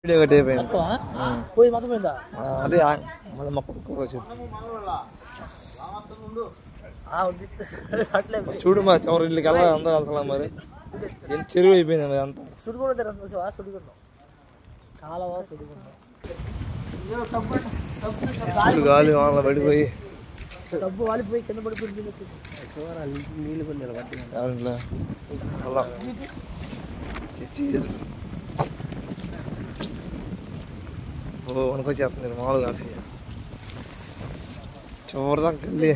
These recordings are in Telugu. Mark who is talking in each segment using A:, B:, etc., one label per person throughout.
A: వీడియో కట్ అయిపోయింది
B: పోయి మొత్తం పోయిందా
A: అదే మళ్ళీ మా పక్క వచ్చింది చూడు మా ఎవరి ఇళ్ళకి వెళ్ళాలి అందరూ వెళ్తున్నా మరి ఏం చెరువు అయిపోయింది మరి అంతా చెట్లు గాలి వాళ్ళ పడిపోయి
B: డబ్బు వాలిపోయి కింద పడిపోయింది నీళ్ళు కొన్ని
A: దాంట్లో అలా వణుకొచ్చేస్తుంది మామూలుగా చివరిదాకా వెళ్ళి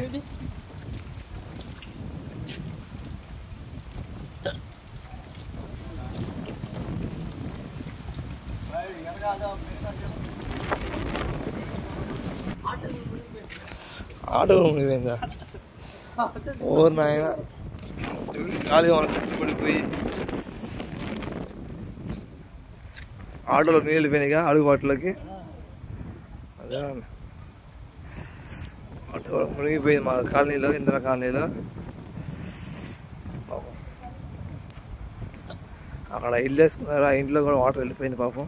A: ఆటో మునిగిపోయిందా ఓరు నాయన గాలి మన చెట్లు పడిపోయి ఆటోలో నీళ్ళు పోయినాయిగా అడుగుబాటులోకి అదే ఆటో మునిగిపోయింది మా కాలనీలో ఇందిరా కాలనీలో పాపం అక్కడ ఇల్లు వేసుకున్నారు ఆ ఇంట్లో కూడా వాటర్ వెళ్ళిపోయింది పాపం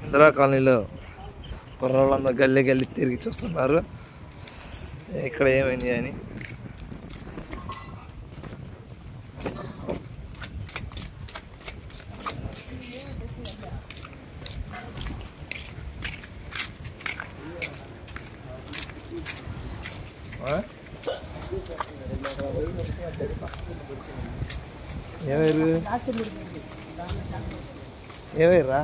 A: ఇందిరా కాలనీలో కుర్రాళ్ళందరూ గల్లీ తిరిగి చూస్తున్నారు ఇక్కడ ఏమైంది అని ఏమైరా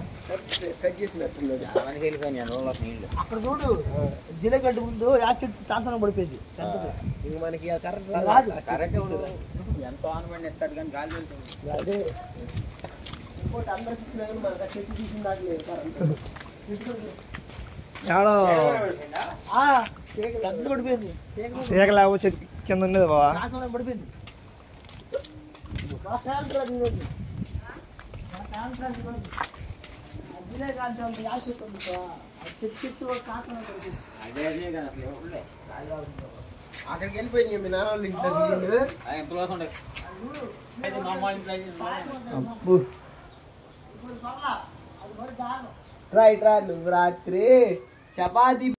B: అక్కడ చూడు జిలే గడ్డి ముందు యాక్సిడెంట్ ట్రాన్స్ఫార్మర్ పడిపోయింది మనకి కరెంట్ ఎంతో ఆనమండి ఎత్తాడు కానీ గాలి వెళ్తుంది అదే ఇంకోటి అందరికి పడిపోయింది
A: చెట్టు కింద ఉండేది బాబా
B: పడిపోయింది అక్కడికి వెళ్ళిపోయింది మీ నాన్న ఇంట్లో రా నువ్వు రాత్రి చపాతీ